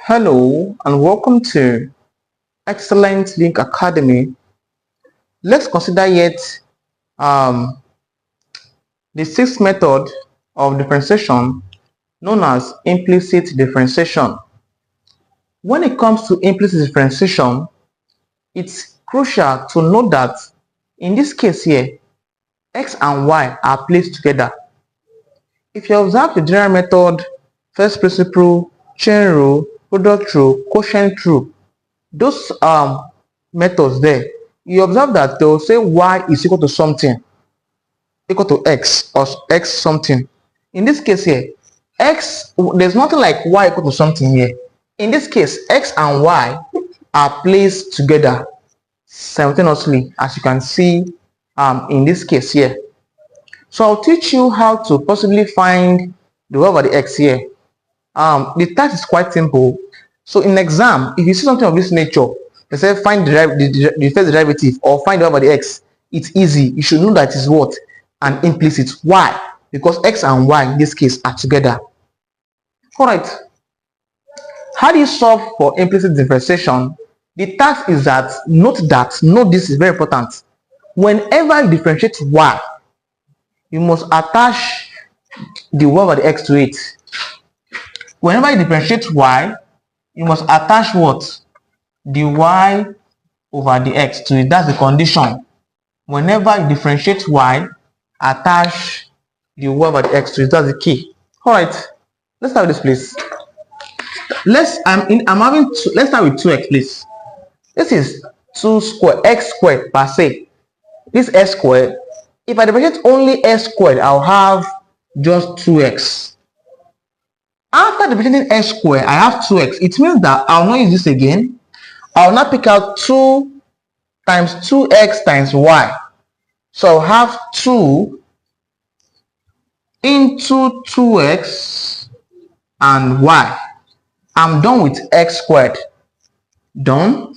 Hello and welcome to Excellent Link Academy. Let's consider yet um, the sixth method of differentiation known as implicit differentiation. When it comes to implicit differentiation, it's crucial to note that in this case here, x and y are placed together. If you observe the general method, first principle, chain rule, product rule, quotient rule, those methods there, you observe that they will say y is equal to something, equal to x or x something. In this case here, x, there's nothing like y equal to something here. In this case, x and y are placed together simultaneously, as you can see in this case here. So I'll teach you how to possibly find the y over the x here. The task is quite simple. So in exam, if you see something of this nature, they say find the first derivative or find the y over the x, it's easy. You should know that is what? An implicit. Why? Because x and y in this case are together. Alright. How do you solve for implicit differentiation? The task is that, note this is very important. Whenever you differentiate y, you must attach the y over the x to it. Whenever you differentiate y, you must attach what? The y over the x to it. That's the condition. Whenever you differentiate y, attach the y over the x to it. That's the key. Alright, let's start with this, please. Let's start with 2x, please. This is 2 squared, x squared per se. This s squared. If I differentiate only s squared, I'll have just 2x. After differentiating s squared, I have 2x. It means that I'll not use this again. I'll now pick out 2 times 2x times y. So I'll have 2 into 2x and y. I'm done with x squared. Done.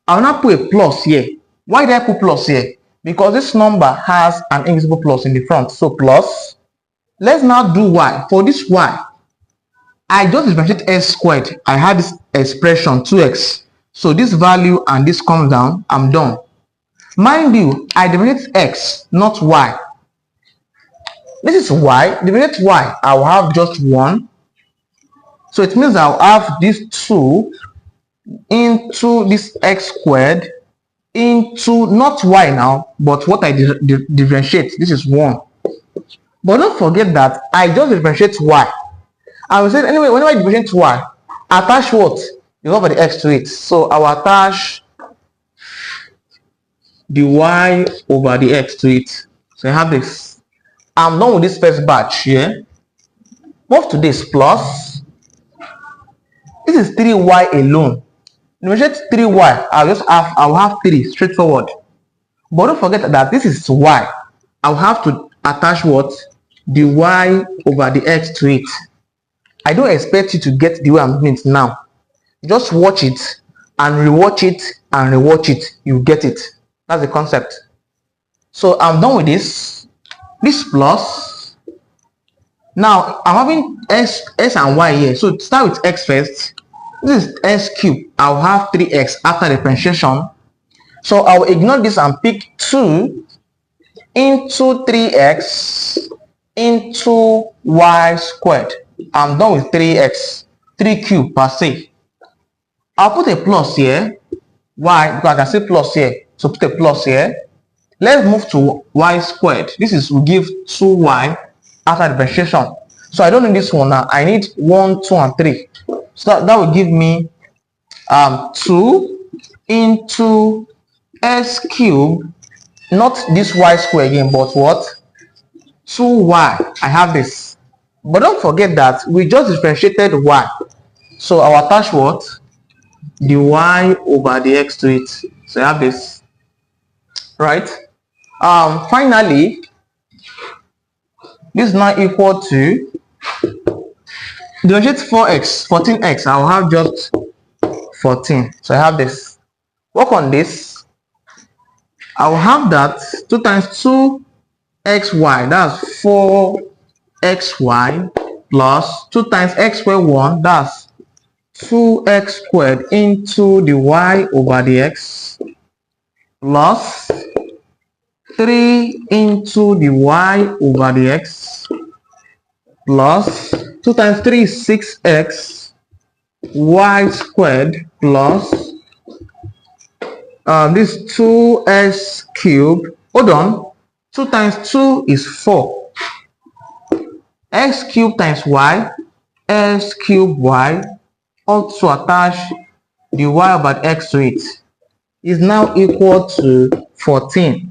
I'll now put a plus here. Why did I put plus here? Because this number has an invisible plus in the front. So plus. Let's now do y. For this y, I just differentiate s squared. I had this expression 2x. So this value and this comes down. I'm done. Mind you, I differentiate x, not y. This is y. Differentiate y. I will have just 1. So it means I'll have this 2 into this x squared into not y now, but what I differentiate. This is 1. But don't forget that I just differentiate y. I will say anyway, whenever I differentiate y, attach what? The y over the x to it. So I will attach the y over the x to it. So I have this. I'm done with this first batch here. Move to this plus. This is 3y alone. Differentiate 3y. I'll have 3 straightforward. But don't forget that this is y. I'll have to attach what? The y over the x to it. I don't expect you to get the way I'm doing it now. Just watch it and rewatch it and rewatch it. You get it. That's the concept. So I'm done with this. This plus. Now I'm having s and y here. So start with x first. This is s cubed. I'll have 3x after differentiation. So I will ignore this and pick 2 into 3x into y squared. I'm done with 3x, 3 cubed per se. I'll put a plus here. Why? Because I can say plus here. So put a plus here. Let's move to y squared. This is will give 2y after differentiation. So I don't need this one now. I need 1, 2, and 3. So that will give me 2 into s cubed. Not this y square again, but what? 2y. I have this. But don't forget that we just differentiated y. So I'll attach what? The y over the x to it. So I have this. Right? Finally, this is now equal to differentiate 4x, 14x. I'll have just 14. So I have this. Work on this. I'll have that 2 times 2xy, that's 4xy plus 2 times x squared 1, that's 2x squared into the y over the x, plus 3 into the y over the x, plus 2 times 3 is 6x, y squared, plus this 2x cubed, hold on, 2 times 2 is 4, x cubed times y, x cubed y, also attach the y over x to it, is now equal to 14.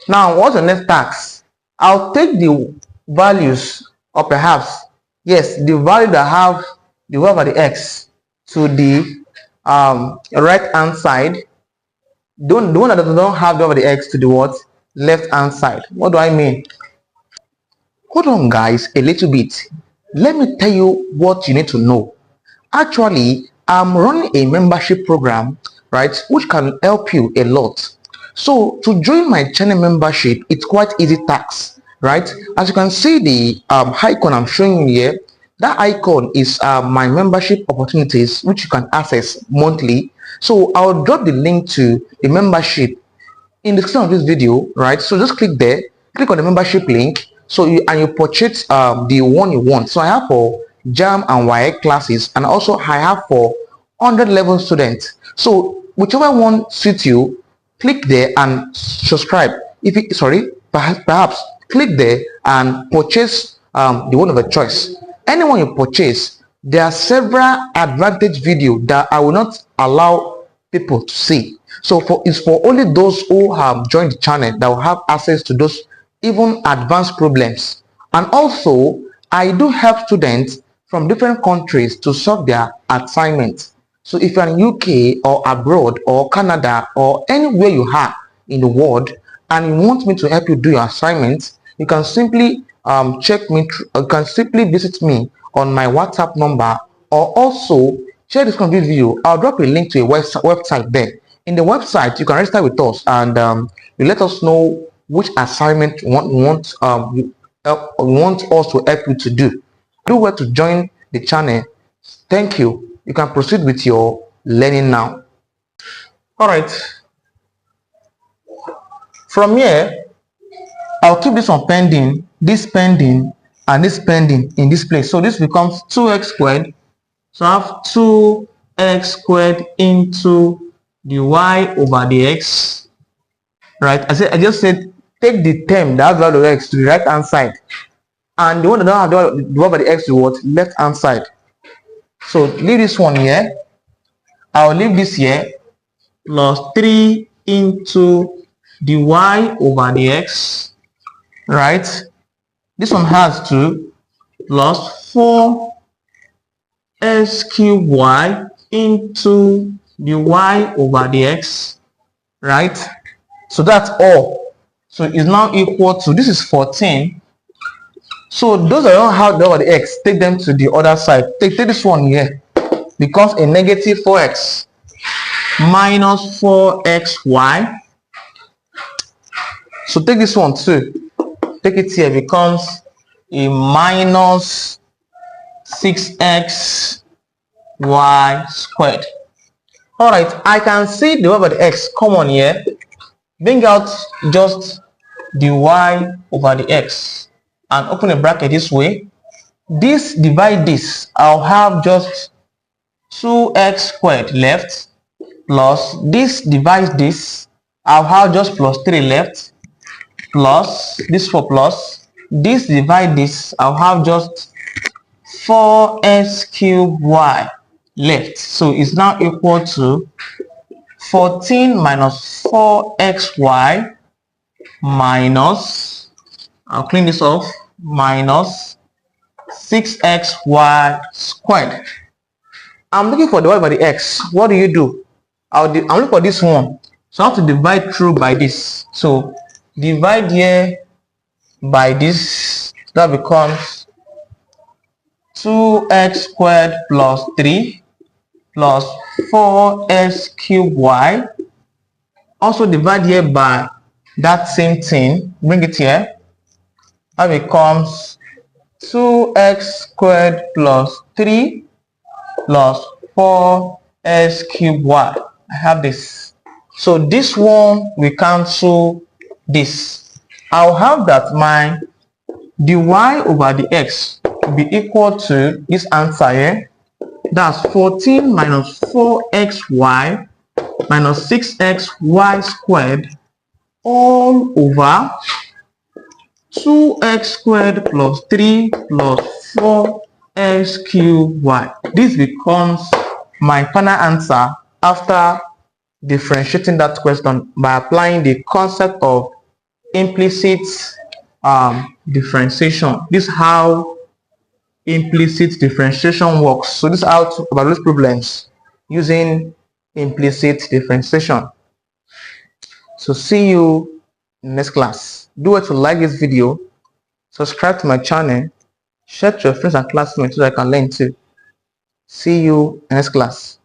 Now what's the next task? I'll take the values, or perhaps, yes, the value that have the y over the x to the right hand side, the one that don't have the y over the x to the what? Left hand side. What do I mean? Hold on guys a little bit. Let me tell you what you need to know. Actually, I'm running a membership program, right, which can help you a lot. So to join my channel membership, it's quite easy task, right? As you can see the icon I'm showing you here, that icon is my membership opportunities, which you can access monthly. So I'll drop the link to the membership in the description of this video, right? So just click there, click on the membership link, so you purchase the one you want. So I have for JAMB and WAEC classes, and also I have for 100 level students. So whichever one suits you, click there and subscribe. If it, perhaps click there and purchase the one of your choice. Anyone you purchase, there are several advantage videos that I will not allow people to see. So it's for only those who have joined the channel that will have access to those even advanced problems. And also I do help students from different countries to solve their assignments. So if you're in UK or abroad or Canada or anywhere you are in the world and you want me to help you do your assignments, you can simply check me, you can simply visit me on my WhatsApp number, or also share this video. I'll drop a link to a website there. In the website, you can register with us and you let us know which assignment you want us to help you to do. Do well to join the channel. Thank you. You can proceed with your learning now. All right. From here, I'll keep this one pending, this pending, and this pending in this place. So this becomes 2x squared. So I have 2x squared into the y over the x, right? I just said take the term that has value of x to the right hand side, and the one that don't have the y over the x to what? Left hand side. So leave this one here. I'll leave this here, plus 3 into the y over the x, right? This one has 2 plus 4 x cubed y into the y over the x, right? So that's all. So it's now equal to, this is 14. So those that don't have the over the x, take them to the other side. Take this one here, becomes a negative 4x minus 4xy. So take this one too, take it here, becomes a minus 6x y squared. All right, I can see the y over the x common here. Bring out just the y over the x and open a bracket this way. This divide this, I'll have just 2x squared left, plus this divides this, I'll have just plus 3 left, plus this 4 plus this divide this, I'll have just 4x cubed y left. So it's now equal to 14 minus 4xy minus, I'll clean this off, minus 6xy squared. I'm looking for the y over the x. What do? I'm looking for this one. So I have to divide through by this. So divide here by this. That becomes 2x squared plus 3 plus 4x cubed y. Also divide here by that same thing. Bring it here. That becomes 2x squared plus 3 plus 4x cubed y. I have this. So this one we cancel this. I'll have that my dy over the x will be equal to this answer here. That's 14 minus 4xy minus 6xy squared all over 2x squared plus 3 plus 4x cubed y. This becomes my final answer after differentiating that question by applying the concept of implicit differentiation. This is how implicit differentiation works. So this is how to evaluate problems using implicit differentiation. So see you in the next class. Do it to like this video, subscribe to my channel, share to your friends and classmates so that I can learn too. See you in the next class.